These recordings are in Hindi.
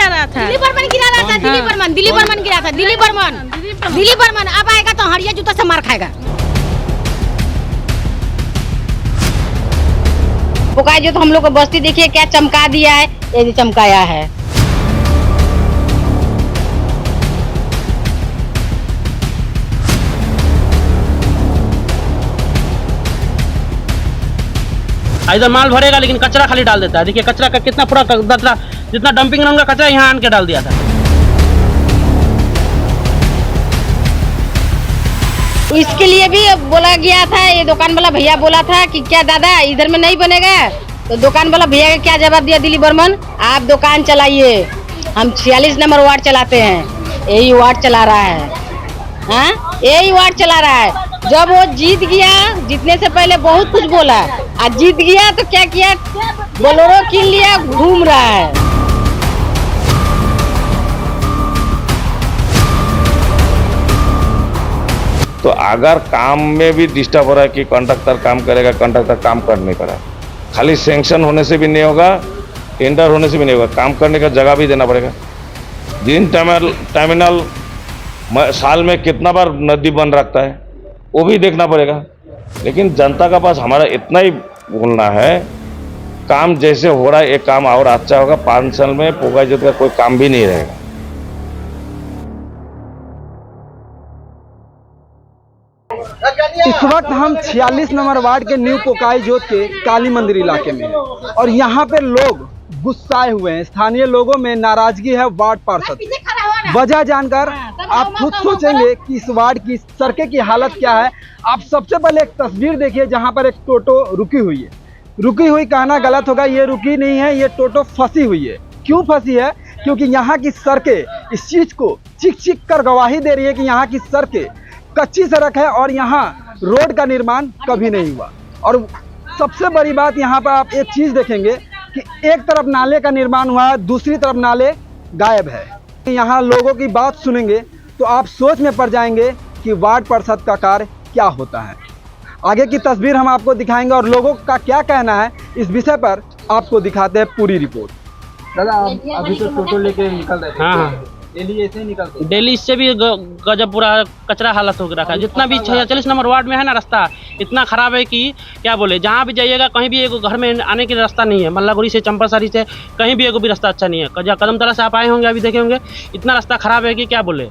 गिरा रहा था। दिलीप बर्मन गिरा रहा था। दिलीप बर्मन गिरा था। दिलीप बर्मन अब आएगा तो हड़िया जूता से मार खाएगा। पुकाई जो तो हम लोग को बस्ती देखिए क्या चमका दिया है, ये चमकाया है। इधर माल भरेगा लेकिन कचरा खाली डाल देता है। देखिए कचरा का कितना पूरा जितना डंपिंग ग्राउंड का कचरा यहाँ आन के डाल दिया था। इसके लिए भी बोला गया था, ये दुकान वाला भैया बोला था कि क्या दादा इधर में नहीं बनेगा, तो दुकान वाला भैया का क्या जवाब दिया दिलीप बर्मन, आप दुकान चलाइए, हम 46 नंबर वार्ड चलाते हैं, यही वार्ड चला रहा है। हाँ यही वार्ड चला रहा है। जब वो जीत गया, जीतने से पहले बहुत कुछ बोला, आज जीत गया तो क्या किया, बोलेरो किन लिया, घूम रहा है। तो अगर काम में भी डिस्टर्ब हो रहा है कि कॉन्ट्रैक्टर काम करेगा, कॉन्ट्रैक्टर काम कर नहीं पा रहा, खाली सैंक्शन होने से भी नहीं होगा, टेंडर होने से भी नहीं होगा, काम करने का जगह भी देना पड़ेगा। ग्रीन टर्मिनल साल में कितना बार नदी बंद रखता है वो भी देखना पड़ेगा। लेकिन जनता का पास हमारा इतना ही बोलना है, काम जैसे हो रहा है एक काम और अच्छा होगा। 5 साल में पोकाई जोत का कोई काम भी नहीं रहेगा। इस वक्त हम 46 नंबर वार्ड के न्यू पोकाई जोत के काली मंदिर इलाके में हैं और यहाँ पे लोग गुस्साए हुए हैं। स्थानीय लोगों में नाराजगी है वार्ड पार्षद। वजह जानकर आप खुद सोचेंगे कि इस वार्ड की सड़कें की हालत क्या है। आप सबसे पहले एक तस्वीर देखिए जहाँ पर एक टोटो रुकी हुई है। रुकी हुई कहना गलत होगा, ये रुकी नहीं है, ये टोटो फंसी हुई है। क्यों फंसी है? क्योंकि यहाँ की सड़कें इस चीज को चिक चिक कर गवाही दे रही है कि यहाँ की सड़कें कच्ची सड़क है और यहाँ रोड का निर्माण कभी नहीं हुआ। और सबसे बड़ी बात यहाँ पर आप एक चीज देखेंगे कि एक तरफ नाले का निर्माण हुआ है, दूसरी तरफ नाले गायब है। यहाँ लोगों की बात सुनेंगे तो आप सोच में पड़ जाएंगे कि वार्ड पार्षद का कार्य क्या होता है। आगे की तस्वीर हम आपको दिखाएंगे और लोगों का क्या कहना है इस विषय पर आपको दिखाते हैं पूरी रिपोर्ट। दादा अभी तो टोटो लेके निकल रहे थे। हाँ डेली ऐसे ही निकलते हैं। डेली इससे भी गजब पूरा कचरा हालत हो रखा है। जितना भी 46 नंबर वार्ड में है ना, रास्ता इतना खराब है कि क्या बोले। जहाँ भी जाइएगा कहीं भी एक घर में आने के रास्ता नहीं है। मल्लागुड़ी से चंपासारी से कहीं भी एक भी रास्ता अच्छा नहीं है। कदमतला से आप आए होंगे, अभी देखे होंगे, इतना रास्ता खराब है कि क्या बोले।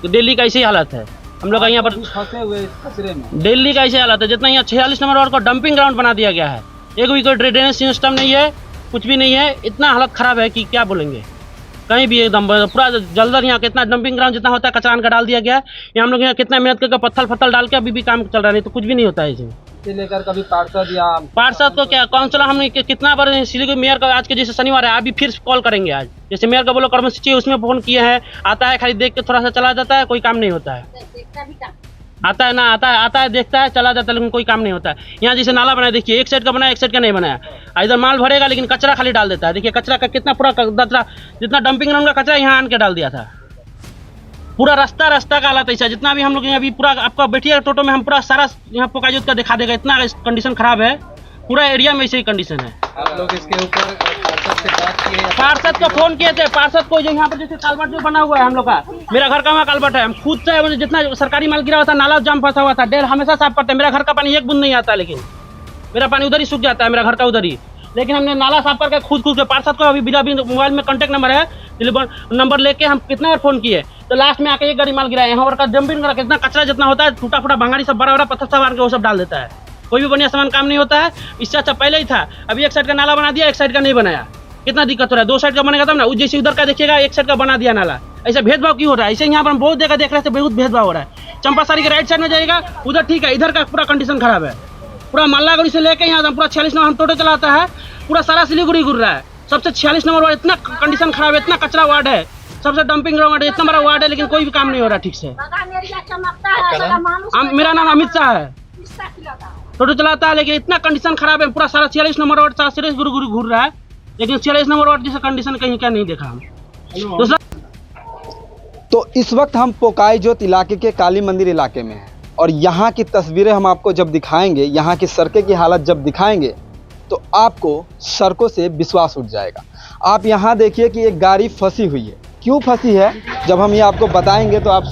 तो डेली का ऐसी हालत है हम लोग का यहाँ पर फंसे हुए कचरे में। दिल्ली का ऐसे हालत है। जितना यहाँ 46 नंबर वार्ड को डंपिंग ग्राउंड बना दिया गया है, एक भी कोई ड्रेनेज सिस्टम नहीं है, कुछ भी नहीं है। इतना हालत खराब है कि क्या बोलेंगे। कहीं भी एकदम पूरा जलदर यहाँ कितना डंपिंग ग्राउंड जितना होता है कचरा का डाल दिया गया है। यहाँ हम लोग यहाँ कितना मेहनत करके पत्थर डाल के अभी भी काम चल रहा है, नहीं तो कुछ भी नहीं होता है इसमें। लेकर कभी पार्षद को क्या काउंसिलर हमने कितना बार सिलीगुड़ी मेयर का, आज के जैसे शनिवार है अभी फिर कॉल करेंगे। आज जैसे मेयर का बोलो कर्मचारी उसमें फोन किए हैं, आता है खाली देख के थोड़ा सा चला जाता है, कोई काम नहीं होता है। आता है देखता है चला जाता है, लेकिन कोई काम नहीं होता है। यहाँ जैसे नाला बनाया, देखिए एक साइड का बनाया, एक साइड का नहीं बनाया। इधर माल भरेगा लेकिन कचरा खाली डाल देता है। देखिए कचरा का कितना पूरा जितना डंपिंग ग्राउंड का कचरा यहाँ आन के डाल दिया था। पूरा रास्ता का हालत ऐसा। जितना भी हम लोग अभी पूरा आपका बैठिए टोटो में, हम पूरा सारा यहाँ पोकाई जोत का दिखा देगा। इतना कंडीशन खराब है, पूरा एरिया में ऐसे ही कंडीशन है। आप लोग इसके ऊपर पार्षद को फोन किए थे। पार्षद को जो यहाँ पर जैसे कालबट जो बना हुआ है हम लोग का, मेरा घर का वहाँ कालबट है। हम खुद से मुझे जितना सरकारी माल गिरा हुआ था, नाला जाम फंसा हुआ था, डेल हमेशा साफ करते हैं। मेरा घर का पानी एक बूंद नहीं आता, लेकिन मेरा पानी उधर ही सूख जाता है, मेरा घर का उधर ही। लेकिन हमने नाला साफ करके खुद के पार्षद को अभी बिना मोबाइल में कॉन्टैक्ट नंबर है, नंबर लेके हम कितना बार फोन किए, तो लास्ट में आके एक गाड़ी माल गिरा। यहाँ का डंपिंग का कितना कचरा जितना होता है, टूटा फूटा भंगारी सब बड़ा पत्थर सब आके वो सब डाल देता है। कोई भी बढ़िया सामान काम नहीं होता है। इससे अच्छा पहले ही था, अभी एक साइड का नाला बना दिया, एक साइड का नहीं बनाया। कितना दिक्कत हो रहा है। 2 साइड का बनेगा तब ना, जैसे उधर का देखिएगा एक साइड का बना दिया नाला। ऐसा भेदभाव क्यों हो रहा है? ऐसे यहाँ पर हम बहुत जगह देख रहे थे, बहुत भेदभाव हो रहा है। चंपासारी के राइट साइड में जाएगा उधर ठीक है, इधर का पूरा कंडीशन खराब है। पूरा मल्लागुड़ी से लेके यहाँ पूरा 46 नंबर हम टोटो चलाता है, पूरा सारा सिलीगुड़ी घूर रहा है। सबसे 46 नंबर वार्ड इतना कंडीशन खराब है, इतना कचरा वार्ड है, सबसे डंपिंग ग्राउंड है, इतना बड़ा वार्ड है, लेकिन कोई भी काम नहीं हो रहा ठीक से। मेरा नाम अमित शाह है, टोटो चलाता है, लेकिन इतना कंडीशन खराब है। पूरा सारा 46 नंबर वार्ड सारा सीरीज गुरु घूर रहा है, लेकिन 46 नंबर वार्ड जैसा कंडीशन कहीं क्या नहीं देखा हम। दूसरा तो इस वक्त हम पोकाई जोत इलाके के काली मंदिर इलाके में हैं और यहाँ की तस्वीरें हम आपको जब दिखाएंगे, यहाँ की सड़कें की हालत जब दिखाएंगे, तो आपको सड़कों से विश्वास उठ जाएगा। आप यहाँ देखिए कि एक गाड़ी फंसी हुई है। क्यों फंसी है, जब हम ये आपको बताएंगे तो आप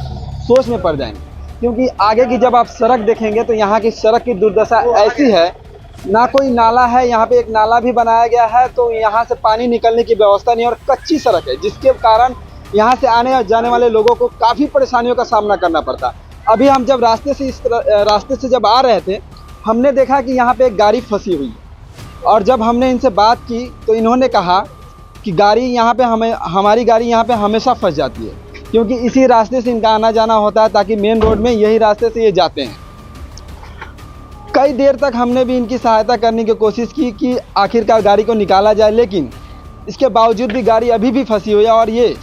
सोच में पड़ जाएंगे, क्योंकि आगे की जब आप सड़क देखेंगे तो यहाँ की सड़क की दुर्दशा ऐसी है, ना कोई नाला है। यहाँ पे एक नाला भी बनाया गया है तो यहाँ से पानी निकलने की व्यवस्था नहीं है, और कच्ची सड़क है, जिसके कारण यहाँ से आने और जाने वाले लोगों को काफ़ी परेशानियों का सामना करना पड़ता है। अभी हम जब रास्ते से जब आ रहे थे, हमने देखा कि यहाँ पे एक गाड़ी फंसी हुई है, और जब हमने इनसे बात की तो इन्होंने कहा कि गाड़ी यहाँ पे हमारी गाड़ी यहाँ पे हमेशा फंस जाती है, क्योंकि इसी रास्ते से इनका आना जाना होता है, ताकि मेन रोड में यही रास्ते से ये जाते हैं। कई देर तक हमने भी इनकी सहायता करने की कोशिश की कि आखिरकार गाड़ी को निकाला जाए, लेकिन इसके बावजूद भी गाड़ी अभी भी फंसी हुई है, और ये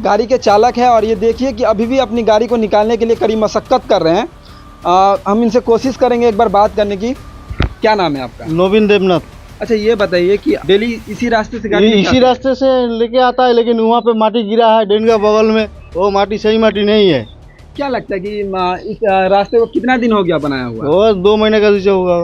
गाड़ी के चालक है, और ये देखिए कि अभी भी अपनी गाड़ी को निकालने के लिए कड़ी मशक्क़त कर रहे हैं। हम इनसे कोशिश करेंगे एक बार बात करने की। क्या नाम है आपका? नवीन देवनाथ। अच्छा, ये बताइए कि डेली इसी रास्ते से गाड़ी इसी रास्ते से लेके आता है, लेकिन वहाँ पे माटी गिरा है ड्रेन के बगल में, वो माटी सही माटी नहीं है। क्या लगता है कि इस रास्ते को कितना दिन हो गया बनाया हुआ? वो 2 महीने का नीचे होगा।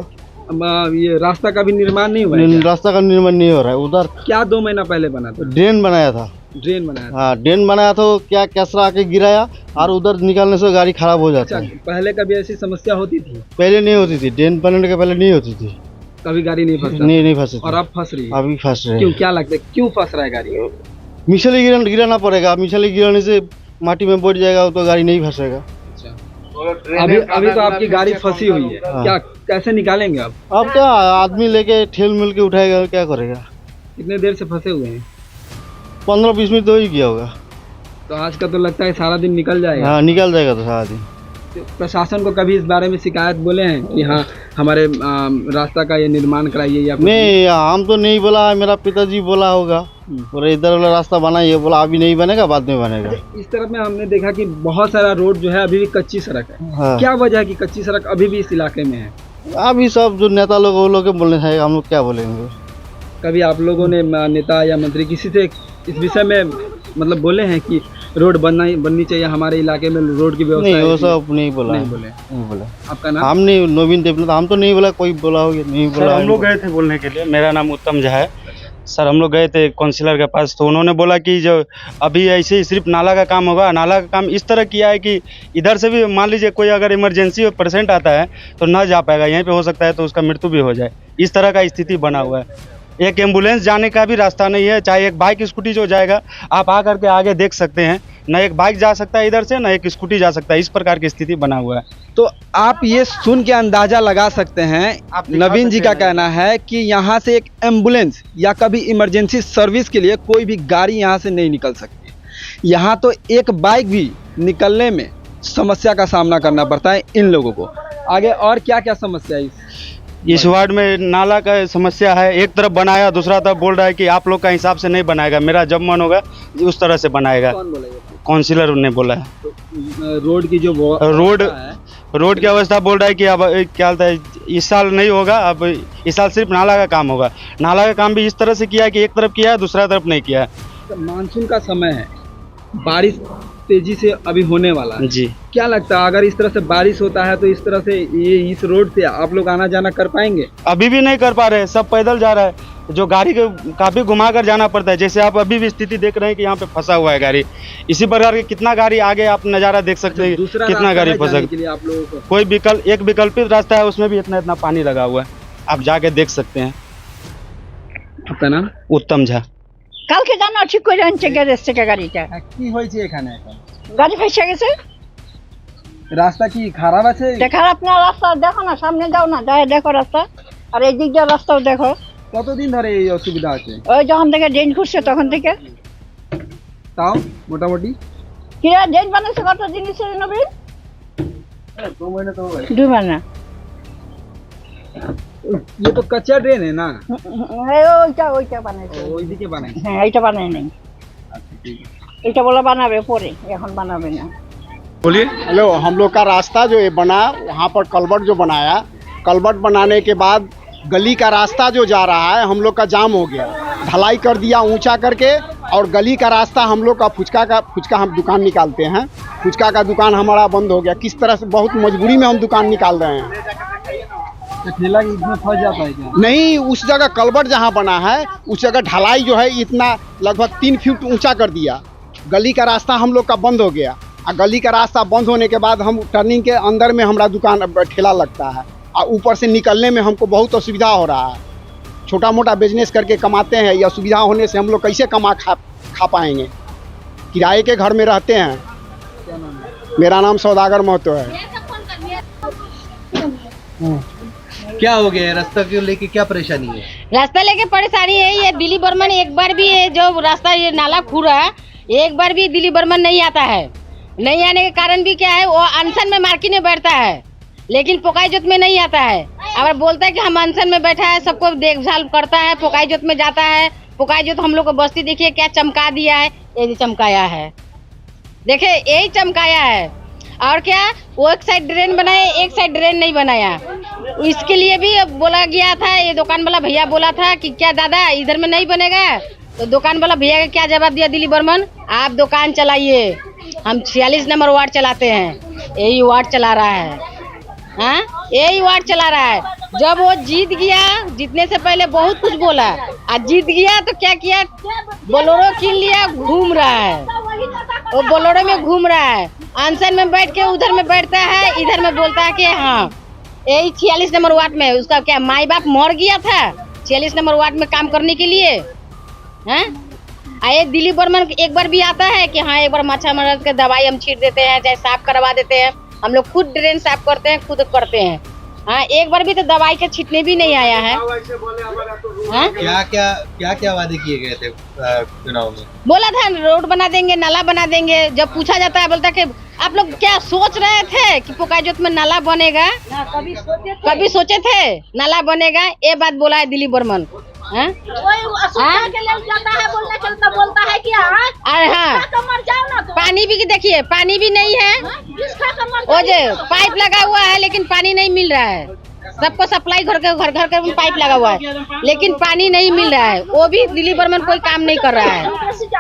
ये रास्ता का भी निर्माण नहीं हुआ है? रास्ता का निर्माण नहीं हो रहा है उधर। क्या 2 महीना पहले बना था? ड्रेन बनाया था। ड्रेन बनाया था? हाँ, ड्रेन बनाया तो क्या कैसरा आके गिराया, और उधर निकालने से गाड़ी खराब हो जाता है। पहले कभी ऐसी समस्या होती थी? पहले नहीं होती थी, ड्रेन बनने के पहले नहीं होती थी, कभी गाड़ी नहीं फंसती? नहीं फंसी। और अब फंस रही है? अभी फंस रही है। क्यों, क्या लगता है क्यों फंस रहा है गाड़ी? मिशली गिराना पड़ेगा, मिशली गिराने से माटी में बैठ जाएगा तो गाड़ी नहीं फंसेगा। अभी तो आपकी गाड़ी फंसी हुई है। हाँ। क्या, कैसे निकालेंगे आप? अब क्या आदमी लेके ठेल मिल के उठाएगा, क्या करेगा? कितने देर से फंसे हुए हैं? 15-20 मिनट तो ही किया होगा। तो आज का तो लगता है सारा दिन निकल जाएगा। हाँ, निकल जाएगा तो सारा दिन। प्रशासन को कभी इस बारे में शिकायत बोले हैं कि हाँ हमारे रास्ता का ये निर्माण कराइए, या नहीं, हम तो नहीं बोला है, मेरा पिताजी बोला होगा, बोले इधर वाला रास्ता बनाइए, बोला अभी नहीं बनेगा, बाद में बनेगा। इस तरफ में हमने देखा कि बहुत सारा रोड जो है अभी भी कच्ची सड़क है। हाँ। क्या वजह है कि कच्ची सड़क अभी भी इस इलाके में है? अभी सब जो नेता लोग वो लोग के बोलने हैं, हम लोग क्या बोलेंगे? कभी आप लोगों ने नेता या मंत्री किसी से इस विषय में मतलब बोले हैं कि रोड बननी चाहिए हमारे इलाके में, रोड की व्यवस्था? नहीं, वो सब नहीं बोला। नहीं बोले। आपका नाम? हम नहीं, नवीन देवनाथ। हम तो नहीं बोला, कोई बोला होगा, नहीं बोला। हम लोग गए थे बोलने के लिए। मेरा नाम उत्तम झा है सर। हम लोग गए थे काउंसिलर के पास, तो उन्होंने बोला कि जो अभी ऐसे ही सिर्फ नाला का काम होगा। नाला का काम इस तरह किया है कि इधर से भी मान लीजिए कोई अगर इमरजेंसी पेशेंट आता है तो ना जा पाएगा, यहीं पे हो सकता है तो उसका मृत्यु भी हो जाए। इस तरह का स्थिति बना हुआ है। एक एम्बुलेंस जाने का भी रास्ता नहीं है, चाहे एक बाइक स्कूटी जो जाएगा, आप आ करके आगे देख सकते हैं, ना एक बाइक जा सकता है इधर से, ना एक स्कूटी जा सकता है। इस प्रकार की स्थिति बना हुआ है। तो आप ये सुन के अंदाजा लगा सकते हैं, नवीन जी का कहना है कि यहाँ से एक एम्बुलेंस या कभी इमरजेंसी सर्विस के लिए कोई भी गाड़ी यहाँ से नहीं निकल सकती। यहाँ तो एक बाइक भी निकलने में समस्या का सामना करना पड़ता है इन लोगों को। आगे और क्या क्या समस्या है इस वार्ड में? नाला का समस्या है, एक तरफ बनाया, दूसरा तरफ बोल रहा है कि आप लोग का हिसाब से नहीं बनाएगा, मेरा जब मन होगा उस तरह से बनाएगा। कौन बोला? काउंसिलर ने बोला है। तो रोड की जो रोड की अवस्था बोल रहा है कि अब क्या होता है, इस साल नहीं होगा, अब इस साल सिर्फ नाला का काम होगा। नाला का काम भी इस तरह से किया है कि एक तरफ किया है, दूसरा तरफ नहीं किया है। मानसून का समय है, बारिश तेजी से अभी होने वाला है जी। क्या लगता है अगर इस तरह से बारिश होता है तो इस तरह से ये इस रोड से आप लोग आना जाना कर पाएंगे? अभी भी नहीं कर पा रहे, सब पैदल जा रहा है। जो गाड़ी को काफी घुमा कर जाना पड़ता है, जैसे आप अभी भी स्थिति देख रहे हैं कि यहाँ पे फंसा हुआ है गाड़ी। इसी प्रकार के कितना गाड़ी आगे आप नज़ारा देख सकते हैं, कितना गाड़ी फंसा। आप लोगों को कोई एक विकल्पित रास्ता है, उसमें भी इतना पानी लगा हुआ है, आप जाके देख सकते हैं। आपका नाम? उत्तम झा। কালকে জানা ঠিক করে আনছে গ্যারেজ থেকে গাড়িটা। কি হয়েছে এখানে এখন? গাড়ি ফেসে গেছে। রাস্তা কি খারাপ আছে? খারাপ না, রাস্তা দেখো না, সামনে যাও না, যাই দেখো রাস্তা, আর এই দিক দিয়ে রাস্তাও দেখো। কতদিন ধরে এই অসুবিধা আছে? ওই যখন থেকে ড্রেন খুঁড়ছে তখন থেকে। তাও মোটামুটি কি ড্রেন বানাইছে কত দিন হইছে নবীন? 2 महीने तो हो गए। 2 महीना। ये तो कच्चा ड्रेन है ना? ওইটা বানাইছে। ওইদিকে বানাই? হ্যাঁ, এইটা বানাই নাই। আচ্ছা ঠিক আছে। এটা বলা বানাবে পরে, এখন বানাবে না। बोलिए। हेलो, हम लोग का रास्ता जो ये बना, वहाँ पर कलवर्ट जो बनाया, कलवर्ट बनाने के बाद गली का रास्ता जो जा रहा है हम लोग का जाम हो गया, ढलाई कर दिया ऊंचा करके, और गली का रास्ता हम लोग का फुचका हम दुकान निकालते हैं, फुचका का दुकान हमारा बंद हो गया। किस तरह से बहुत मजबूरी में हम दुकान निकाल रहे हैं। ठेला इसमें फंस जाता है क्या? नहीं, उस जगह कलवर्ट जहाँ बना है उस जगह ढलाई जो है इतना लगभग 3 फीट ऊंचा कर दिया। गली का रास्ता हम लोग का बंद हो गया और गली का रास्ता बंद होने के बाद हम टर्निंग के अंदर में हमारा दुकान ठेला लगता है और ऊपर से निकलने में हमको बहुत असुविधा हो रहा है। छोटा मोटा बिजनेस करके कमाते हैं, ये असुविधा होने से हम लोग कैसे खा पाएंगे। किराए के घर में रहते हैं। क्या नाम है? मेरा नाम सौदागर महतो है। क्या हो गया है? रास्ता को लेके क्या परेशानी है? रास्ता लेके परेशानी है। ये दिलीप बर्मन एक बार भी ये जो रास्ता ये नाला खुरा एक बार भी दिलीप बर्मन नहीं आता है। नहीं आने के कारण भी क्या है, वो अनशन में मार्केट में बैठता है लेकिन पोकाई जोत में नहीं आता है। और बोलता है कि हम अनशन में बैठा है, सबको देखभाल करता है, पोकाई जोत में जाता है। पोकाई जोत हम लोग को बस्ती देखिए क्या चमका दिया है, ये चमकाया है, देखे यही चमकाया है। और क्या वो एक साइड ड्रेन बनाए, एक साइड ड्रेन नहीं बनाया। इसके लिए भी बोला गया था, ये दुकान वाला भैया बोला था कि क्या दादा इधर में नहीं बनेगा, तो दुकान वाला भैया का क्या जवाब दिया दिलीप बर्मन, आप दुकान चलाइए, हम 46 नंबर वार्ड चलाते हैं, यही वार्ड चला रहा है। हाँ, यही वार्ड चला रहा है। जब वो जीत गया, जीतने से पहले बहुत कुछ बोला, आज जीत गया तो क्या किया, बोलोरो किन लिया, घूम रहा है, वो बोलोरो में घूम रहा है। अनशन में बैठ के उधर में बैठता है, इधर में बोलता है कि हाँ यही 46 नंबर वार्ड में उसका क्या माई बाप मर गया था 46 नंबर वार्ड में काम करने के लिए। हैं, ये दिलीप बर्मन एक बार भी आता है कि हाँ एक बार मच्छर मरद के दवाई हम छीट देते हैं, चाहे साफ करवा देते हैं, हम लोग खुद ड्रेन साफ करते हैं, खुद करते हैं। हाँ, एक बार भी तो दवाई के छीटने भी नहीं आया है। हाँ? क्या क्या वादे किए गए थे चुनाव में? बोला था रोड बना देंगे, नाला बना देंगे। जब पूछा जाता है बोलता है कि आप लोग क्या सोच रहे थे कि पोकाई जोत में नाला बनेगा, कभी सोचे थे नाला बनेगा, ये बात बोला है दिलीप बर्मन। हाँ? बोलता है कि अरे हाँ, पानी भी देखिए, पानी भी नहीं है, वो जो पाइप लगा हुआ है लेकिन पानी नहीं मिल रहा है। सबको सप्लाई घर के पाइप लगा हुआ है लेकिन पानी नहीं मिल रहा है। वो भी दिलीप बर्मन कोई काम नहीं कर रहा है।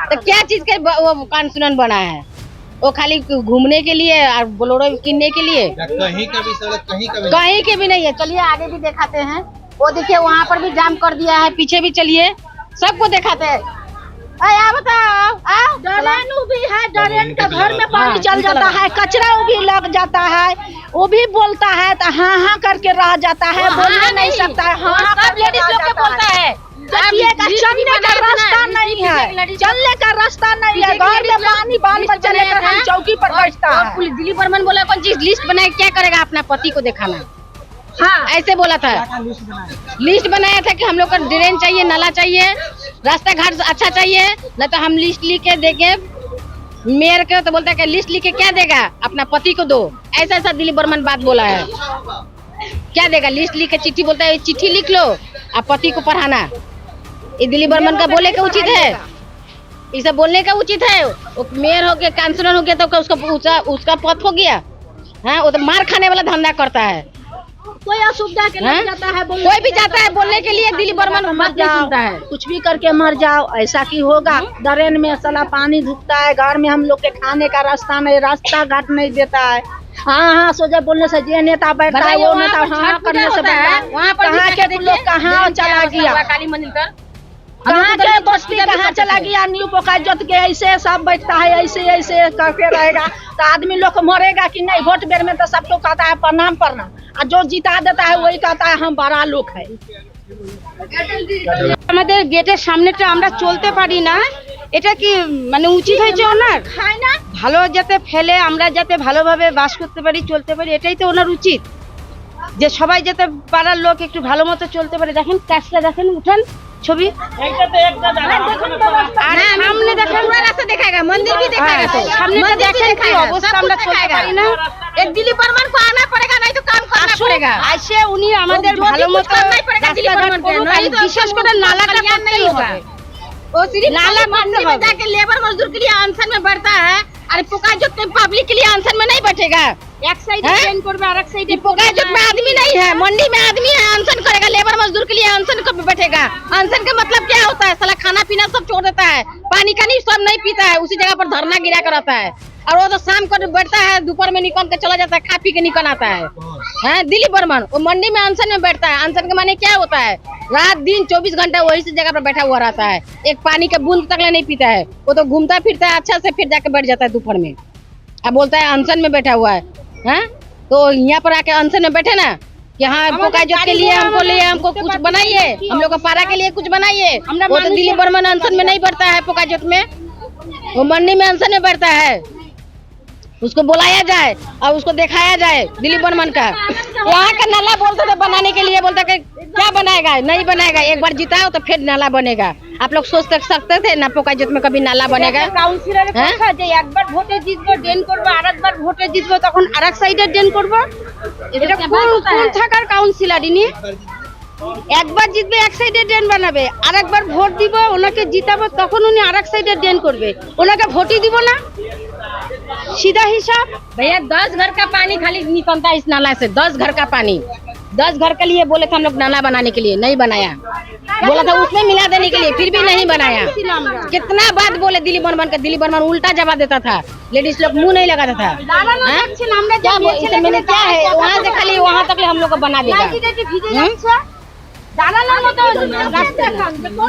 तो क्या चीज के वो कानून बना है, वो खाली घूमने के लिए और बोलोरो किनने के लिए। कहीं का भी सड़क कहीं के भी नहीं है। चलिए आगे भी दिखाते हैं, वो देखिए वहाँ पर भी जाम कर दिया है, पीछे भी चलिए, सबको दिखाते हैं। बताओ, ड्रेन भी है, ड्रेन के घर में पानी चल जाता है, कचरा भी लग जाता है, वो भी बोलता है तो हाँ हाँ करके रह जाता है, बोलने नहीं सकता है। हाँ लेडीज लोग के बोलता है चलने का रास्ता नहीं है, चलने का रास्ता नहीं है, घर में पानी बाल बच्चा लेकर हम चौकी पर बैठता है। दिलीप बर्मन बोला कौन चीज लिस्ट बनाए, क्या करेगा अपना पति को दिखाना। हाँ, ऐसे बोला था, लिस्ट बनाया था कि हम लोग को ड्रेन चाहिए, नाला चाहिए, रास्ता घाट अच्छा चाहिए, न तो हम लिस्ट लिख के देंगे मेयर के। तो बोलता है कि लिस्ट लिख के क्या देगा, अपना पति को दो। ऐसा ऐसा दिलीप बर्मन बात बोला है। क्या देगा, लिस्ट लिख के चिट्ठी, बोलता है चिट्ठी लिख लो आप पति को पढ़ाना। ये दिलीप बर्मन का बोले का उचित है, ये सब बोलने का उचित है। वो मेयर हो गया, काउंसिलर हो गया तो उसका पद हो गया। हाँ, वो तो मार खाने वाला धंधा करता है। कोई असुविधा के लिए जाता है, कोई भी जाता है बोलने के लिए, दिलीप बर्मन बात नहीं सुनता है। कुछ भी करके मर जाओ, ऐसा की होगा। ड्रेन में साला पानी धुकता है, घर में हम लोग के खाने का रास्ता नहीं, रास्ता घाट नहीं देता है। हाँ हाँ सोचा बोलने से ये नेता बैठता है, वो नेता हाँ करने से बैठता है। वहाँ पर कहाँ के लोग कहाँ चला गया, काली मंदिर पर कहाँ के बस्ती कहाँ चला गया। न्यू पोकाई जोत के ऐसे सब बैठता है, ऐसे ऐसे करके रहेगा तो आदमी लोग मरेगा कि नहीं। वोट बेर में तो सबको कहता है प्रणाम प्रणाम, और जो जिता देता है वही कहता है हम बड़ा लोग है। আমাদের গেটের সামনেটা আমরা চলতে পারি না, এটা কি মানে উচিত হয়েছে ওনার? খায় না, ভালো যাতে ফেলে আমরা যাতে ভালোভাবে বাস করতে পারি, চলতে পারি, এটাই তো ওনার উচিত। যে সবাই যাতে পাড়ার লোক একটু ভালো মতো চলতে পারে। দেখেন কাজটা দেখেন, উঠান ছবি, আর সামনে দেখেন রাস্তা দেখাएगा, मंदिर भी दिखाएगा। तो सामने দেখেন কি অবস্থা, আমরা চলতে পারি না। एक दिलीप बर्मन को आना पड़ेगा, नहीं तो काम करना पड़ेगा। ऐसे उन्हीं আমাদের ভালো মতো রাস্তাঘাট করুক, আর বিশেষ করে নালাটা করতেই হবে। वो सिर्फ नाला मंदिर में जाके लेबर मजदूर के लिए अनशन में बैठता है, अरे पोकाई जोत में पब्लिक के लिए अनशन में नहीं बैठेगा। एक साइड ट्रेन करबे और एक साइड पोकाई जोत में आदमी नहीं है, मंडी में आदमी है, अनशन करेगा, लेबर मजदूर के लिए अनशन कब बैठेगा? अनशन का मतलब क्या होता है? साला खाना पीना सब छोड़ देता है, पानी का नहीं सब नहीं पीता है, उसी जगह पर धरना गिरा कर आता है। और वो तो शाम को बैठता है, दोपहर में निकल के चला जाता है, खा पी के निकल आता है। हैं दिलीप बर्मन वो मंडी में अनशन में बैठता है। अनशन के माने क्या होता है? रात दिन 24 घंटा वही से जगह पर बैठा हुआ रहता है, एक पानी का बूंद तक नहीं पीता है। वो तो घूमता फिरता है अच्छा से, फिर जाके बैठ जाता है दोपहर में। अब बोलता है अनशन में बैठा हुआ है। हैं तो यहाँ पर आके अनशन में बैठे ना कि हाँ पोकाईजोत के लिए हमको कुछ बनाइए, हम लोग को पारा के लिए कुछ बनाइए। वो तो दिलीप बर्मन अनशन में नहीं बैठता है पोकाईजोत में, वो मंडी में अनशन में बैठता है। उसको बुलाया जाए और उसको दिखाया जाए दिलीप बर्मन का। यहाँ का नाला बोलते थे बनाने के लिए, बोलते थे क्या बनाएगा? नहीं बनाएगा, एक बार जिताओ तो फिर नाला बनेगा। आप लोग सोच सकते थे ना पोकाईजोत में कभी नाला बनेगा? কাউন্সিলরে কথা যে একবার ভোটে জিতবো ড্রেন করবো, আরেকবার ভোটে জিতবো তখন আরেক সাইডে ড্রেন করবো। এটা কোন থাকার কাউন্সিলর ইনি? একবার জিতবে এক সাইডে ড্রেন বানাবে, আরেকবার ভোট দিব ওনাকে জিতাবো তখন উনি আরেক সাইডে ড্রেন করবে, ওনাকে ভোটই দিব না। सीधा हिसाब भैया 10 घर का पानी खाली निकलता है इस नाला से। 10 घर का पानी, 10 घर के लिए बोले थे हम लोग नाला बनाने के लिए, नहीं बनाया। बोला था उसमें मिला देने के लिए, फिर भी नहीं बनाया। कितना बात बोले दिलीप बर्मन का, दिलीप बर्मन उल्टा जवाब देता था, लेडीज लोग मुंह नहीं लगाता था। क्या मैंने क्या है वहाँ से खाली वहाँ तक हम लोग को बना देगा।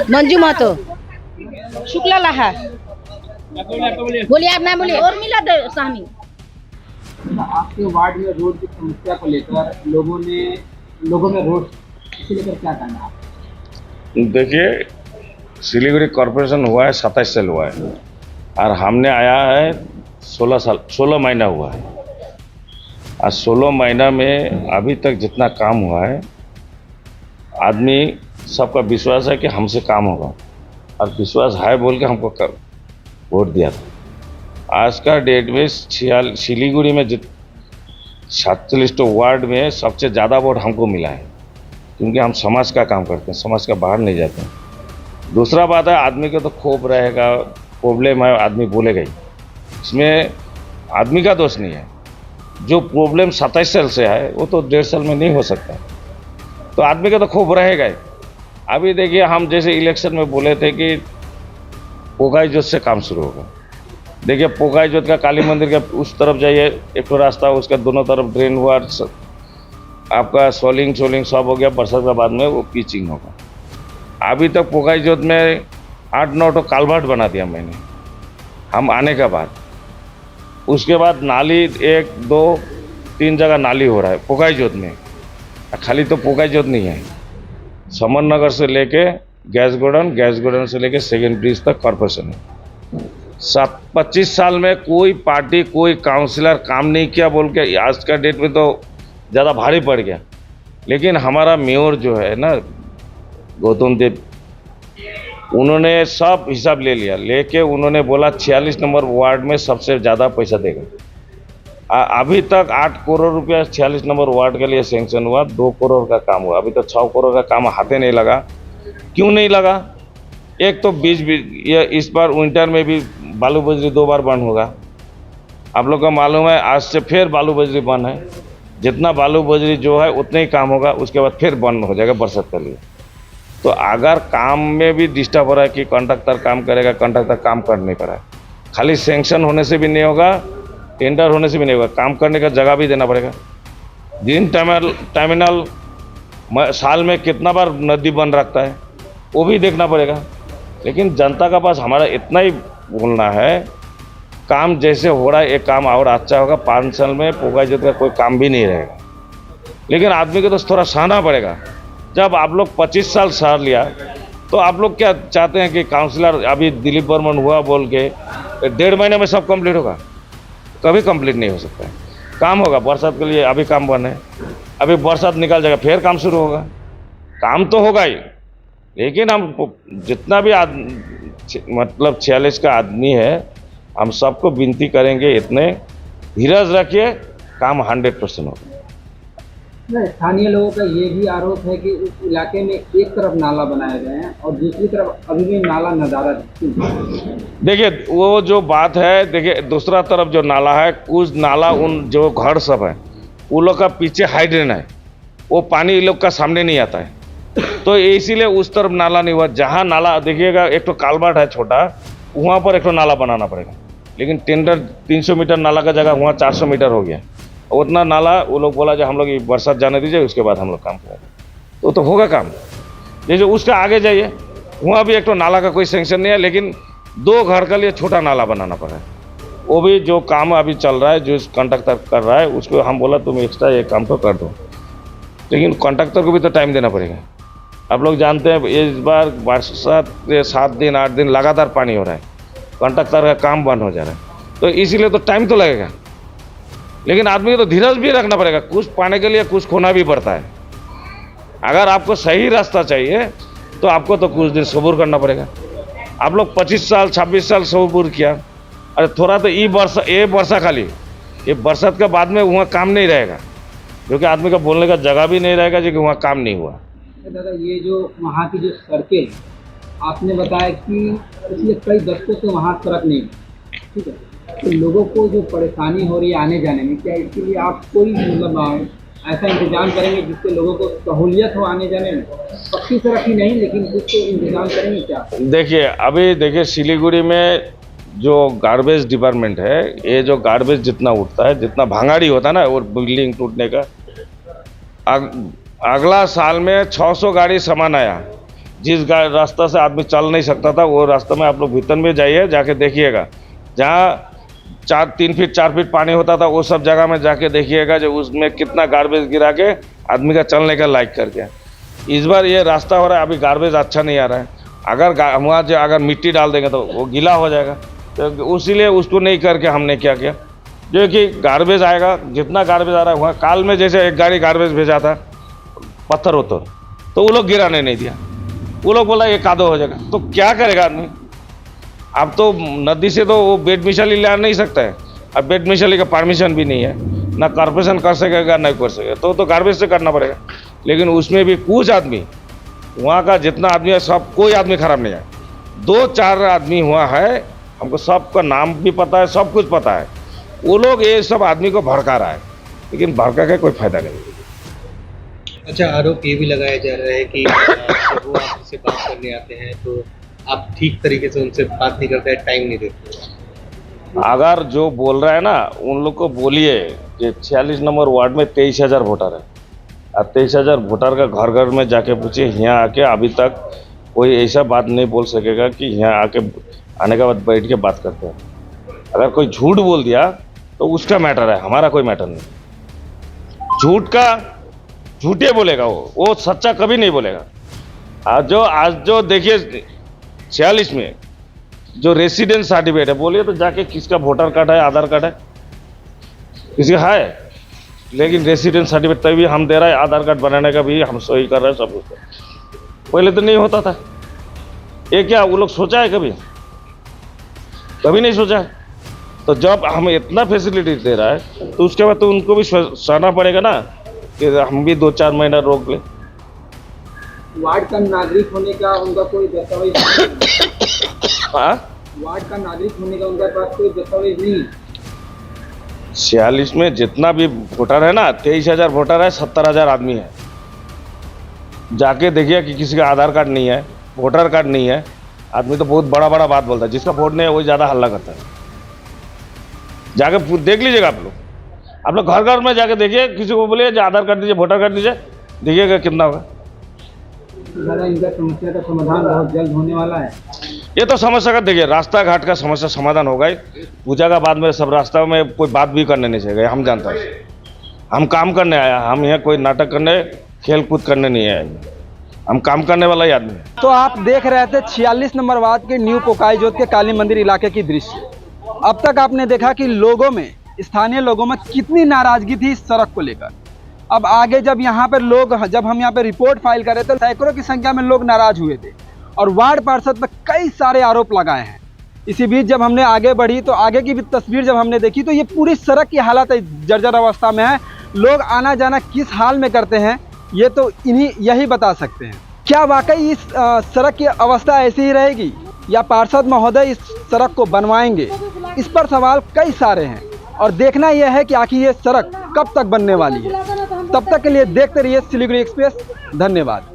मंजू महतो शुक्ला लाहा बोलिए, आप ना बोलिए। और मिला दे साहनी। आपके वार्ड में रोड की समस्या को लेकर लोगों में रोड इसे लेकर क्या कहना है? देखिए, सिलीगुड़ी कॉरपोरेशन हुआ है 27 साल हुआ है और हमने आया है 16 महीना हुआ है। और 16 महीना में अभी तक जितना काम हुआ है, आदमी सबका विश्वास है कि हमसे काम होगा और विश्वास है बोल के हमको वोट दिया था। आज का डेट में सिलीगुड़ी में 47 वार्ड में सबसे ज़्यादा वोट हमको मिला है, क्योंकि हम समाज का काम करते हैं, समाज का बाहर नहीं जाते हैं। दूसरा बात है, आदमी को तो खोप रहेगा, प्रॉब्लम है, आदमी बोलेगा ही, इसमें आदमी का दोष नहीं है। जो प्रॉब्लम 27 साल से है वो तो 1.5 साल में नहीं हो सकता, तो आदमी का तो खोप रहेगा ही। अभी देखिए, हम जैसे इलेक्शन में बोले थे कि पोकाईजोत से काम शुरू होगा। देखिए, पोकाईजोत का काली मंदिर के उस तरफ जाइए, एक तो रास्ता, उसका दोनों तरफ ड्रेन हुआ, आपका सोलिंग सब हो गया। बरसात के बाद में वो पिचिंग होगा। अभी तक पोकाईजोत में 8-9 तो कालभार्ट बना दिया मैंने हम आने के बाद। उसके बाद नाली 1, 2, 3 जगह नाली हो रहा है पोकाईजोत में। खाली तो पोकाईजोत नहीं है, समन नगर से लेके गैस गोडाउन से लेके सेकेंड ब्रिज तक कॉर्पोरेशन है। 25 साल में कोई पार्टी, कोई काउंसिलर काम नहीं किया बोल के आज का डेट में तो ज़्यादा भारी पड़ गया। लेकिन हमारा मेयर जो है ना, गौतम देव, उन्होंने सब हिसाब ले लिया, लेके उन्होंने बोला 46 नंबर वार्ड में सबसे ज़्यादा पैसा देगा। अभी तक 8 करोड़ रुपया 46 नंबर वार्ड के लिए सेंक्शन हुआ, 2 करोड़ का काम हुआ। अभी तक 6 करोड़ का काम हाथे नहीं लगा। क्यों नहीं लगा? एक तो ये इस बार विंटर में भी बालू बजरी 2 बार बंद होगा। आप लोग को मालूम है, आज से फिर बालू बजरी बंद है। जितना बालू बजरी जो है उतना ही काम होगा, उसके बाद फिर बंद हो जाएगा बरसात के लिए। तो अगर काम में भी डिस्टर्ब हो रहा है कि कॉन्ट्रैक्टर काम करेगा, कॉन्ट्रैक्टर काम कर नहीं पा रहा है। खाली सेंक्शन होने से भी नहीं होगा, टेंडर होने से भी नहीं होगा, काम करने का जगह भी देना पड़ेगा। ग्रीन टर्मिनल साल में कितना बार नदी बंद रखता है वो भी देखना पड़ेगा। लेकिन जनता का पास हमारा इतना ही बोलना है, काम जैसे हो रहा है एक काम और अच्छा होगा। 5 साल में पोकाईजोत का कोई काम भी नहीं रहेगा। लेकिन आदमी को तो थोड़ा सहना पड़ेगा। जब आप लोग 25 साल सह लिया, तो आप लोग क्या चाहते हैं कि काउंसिलर अभी दिलीप बर्मन हुआ बोल के 1.5 महीने में सब कंप्लीट होगा? कभी कंप्लीट नहीं हो सकता है। काम होगा, बरसात के लिए अभी काम बंद है, अभी बरसात निकल जाएगा फिर काम शुरू होगा। काम तो होगा ही, लेकिन हम जितना भी मतलब 46 का आदमी है, हम सबको विनती करेंगे, इतने धीरज रखिए, काम 100% होगा। स्थानीय लोगों का ये भी आरोप है कि उस इलाके में एक तरफ नाला बनाए गए हैं और दूसरी तरफ अभी भी नाला नज़ारा। देखिए, वो जो बात है, देखिए दूसरा तरफ जो नाला है, कुछ नाला उन जो घर सब है, वो लोग का पीछे हाइड्रेन है, वो पानी लोग का सामने नहीं आता है। तो इसीलिए उस तरफ नाला नहीं हुआ। जहाँ नाला देखिएगा, एक तो कालबाट है छोटा, वहाँ पर एक तो नाला बनाना पड़ेगा, लेकिन टेंडर 300 मीटर नाला का जगह वहाँ 400 मीटर हो गया। उतना नाला वो लोग बोला जो हम लोग बरसात जाने दीजिए, उसके बाद हम लोग काम करेंगे, तो होगा काम। जैसे उसका आगे जाइए, वहाँ भी एक तो नाला का कोई सेंक्शन नहीं है, लेकिन 2 घर के लिए छोटा नाला बनाना पड़ा है। वो भी जो काम अभी चल रहा है, जो कॉन्ट्रैक्टर कर रहा है, उसको हम बोला तुम एक्स्ट्रा ये काम तो कर दो, लेकिन कॉन्ट्रैक्टर को भी तो टाइम देना पड़ेगा। आप लोग जानते हैं इस बार बरसात के 7 दिन 8 दिन लगातार पानी हो रहा है, कॉन्ट्रैक्टर का काम बंद हो जा रहा है, तो इसीलिए तो टाइम तो लगेगा। लेकिन आदमी को तो धीरज भी रखना पड़ेगा, कुछ पाने के लिए कुछ खोना भी पड़ता है। अगर आपको सही रास्ता चाहिए तो आपको तो कुछ दिन सब्र करना पड़ेगा। आप लोग 25 साल 26 साल सब्र किया, अरे थोड़ा तो ये वर्षा खाली ये बरसात के बाद में वहाँ काम नहीं रहेगा, क्योंकि आदमी का बोलने का जगह भी नहीं रहेगा, जो कि वहाँ काम नहीं हुआ। दादा, ये जो वहाँ की जो सड़कें, आपने बताया कि पिछले कई दशकों से वहाँ सड़क नहीं है, ठीक है, तो लोगों को जो परेशानी हो रही है आने जाने में, क्या इसके लिए आप कोई मतलब ऐसा इंतजाम करेंगे जिससे लोगों को सहूलियत हो आने जाने में? पक्की सड़क ही नहीं, लेकिन कुछ तो इंतजाम करेंगे क्या? देखिए सिलीगुड़ी में जो गार्बेज डिपार्टमेंट है, ये जो गार्बेज जितना उठता है, जितना भांगाड़ी होता है ना, वो बिल्डिंग टूटने का, अगला साल में 600 गाड़ी सामान आया। जिस रास्ता से आदमी चल नहीं सकता था, वो रास्ते में आप लोग भीतर में जाइए, जाके देखिएगा, जहाँ 3 फीट 4 फीट पानी होता था, वो सब जगह में जाके देखिएगा जो उसमें कितना गार्बेज गिरा के आदमी का चलने का लायक कर गया। इस बार ये रास्ता हो रहा है, अभी गार्बेज अच्छा नहीं आ रहा है। अगर मिट्टी डाल देंगे तो वो गीला हो जाएगा, तो इसीलिए उसको नहीं करके हमने क्या किया, जो कि गार्बेज आएगा, जितना गार्बेज आ रहा है वहाँ काल में जैसे एक गाड़ी गार्बेज भेजा था पत्थर उत्तर, तो वो लोग गिराने नहीं दिया, वो लोग बोला ये कादो हो जाएगा। तो क्या करेगा आदमी? अब तो नदी से तो वो बेड मिशाली ले नहीं सकता है, अब बेड मिशाली का परमिशन भी नहीं है, ना कॉर्पोरेशन कर सकेगा ना कर सकेगा, तो गार्बेज से करना पड़ेगा। लेकिन उसमें भी कुछ आदमी, वहाँ का जितना आदमी है सब, कोई आदमी खराब नहीं है, 2-4 आदमी हुआ है, हमको सबका नाम भी पता है, सब कुछ पता है। वो लोग ये सब आदमी को भड़का रहा है, लेकिन भड़का के कोई फायदा नहीं। अच्छा, आरोप ये भी लगाया जा रहा है कि जब वो आपसे बात करने आते हैं तो आप ठीक तरीके से उनसे बात नहीं करते, टाइम नहीं देते। अगर जो बोल रहा है ना, उन लोग को बोलिए कि 46 नंबर वार्ड में 23,000 वोटर है, और 23,000 वोटर का घर घर में जाके पूछिए, यहाँ आके अभी तक कोई ऐसा बात नहीं बोल सकेगा कि यहाँ आने के बाद बैठ के बात करते हैं। अगर कोई झूठ बोल दिया तो उसका मैटर है, हमारा कोई मैटर नहीं। झूठ का झूठे बोलेगा, वो सच्चा कभी नहीं बोलेगा। आज जो देखिए 46 में जो रेसिडेंस सर्टिफिकेट है, बोलिए तो जाके किसका वोटर कार्ड है, आधार कार्ड है, किसी है, लेकिन रेसिडेंस सर्टिफिकेट तभी हम दे रहा है, आधार कार्ड बनाने का भी हम सही कर रहे हैं, सब कुछ। पहले तो नहीं होता था। ये क्या वो लोग सोचा है कभी नहीं सोचा है। तो जब हम इतना फैसिलिटी दे रहा है, तो उसके बाद तो उनको भी सहना पड़ेगा ना कि हम भी 2-4 महीना रोक लें। वार्ड का नागरिक होने का उनका कोई दस्तावेज हाँ, वार्ड का नागरिक होने का उनके पास कोई दस्तावेज नहीं। 46 में जितना भी वोटर है ना, 23,000 वोटर है, 70,000 आदमी है। जाके देखिए कि किसी का आधार कार्ड नहीं है, वोटर कार्ड नहीं है, आदमी तो बहुत बड़ा बड़ा बात बोलता है, जिसका वोट नहीं है वही ज़्यादा हल्ला करता है। जाके देख लीजिएगा आप लोग घर घर में जाके देखिए, किसी को बोलिए आधार कार्ड दीजिए, वोटर कार्ड दीजिए, देखिएगा कितना होगा। दादा, इनका समस्या का समाधान बहुत जल्द होने वाला है। ये तो समस्या का देखिए, रास्ता घाट का समस्या समाधान होगा ही। पूजा का बाद में सब रास्ता में कोई बात भी करने नहीं चाहिए, हम जानते हैं। हम काम करने आया, हम यहाँ कोई नाटक करने खेल कूद करने नहीं आए, हम काम करने वाला ही आदमी है। तो आप देख रहे थे 46 नंबर वार्ड के न्यू पोकाईजोत के काली मंदिर इलाके की दृश्य। अब तक आपने देखा कि लोगों में, स्थानीय लोगों में कितनी नाराजगी थी इस सड़क को लेकर। अब आगे जब हम यहाँ पे रिपोर्ट फाइल करे तो सैकड़ों की संख्या में लोग नाराज हुए थे और वार्ड पार्षद पर कई सारे आरोप लगाए हैं। इसी बीच जब हमने आगे बढ़ी तो आगे की भी तस्वीर जब हमने देखी तो ये पूरी सड़क की हालत जर्जर अवस्था में है। लोग आना जाना किस हाल में करते हैं ये तो यही बता सकते हैं। क्या वाकई इस सड़क की अवस्था ऐसी ही रहेगी या पार्षद महोदय इस सड़क को बनवाएंगे? इस पर सवाल कई सारे हैं और देखना यह है कि आखिर ये सड़क कब तक बनने वाली है। तब तक के लिए देखते रहिए सिलीगुड़ी एक्सप्रेस। धन्यवाद।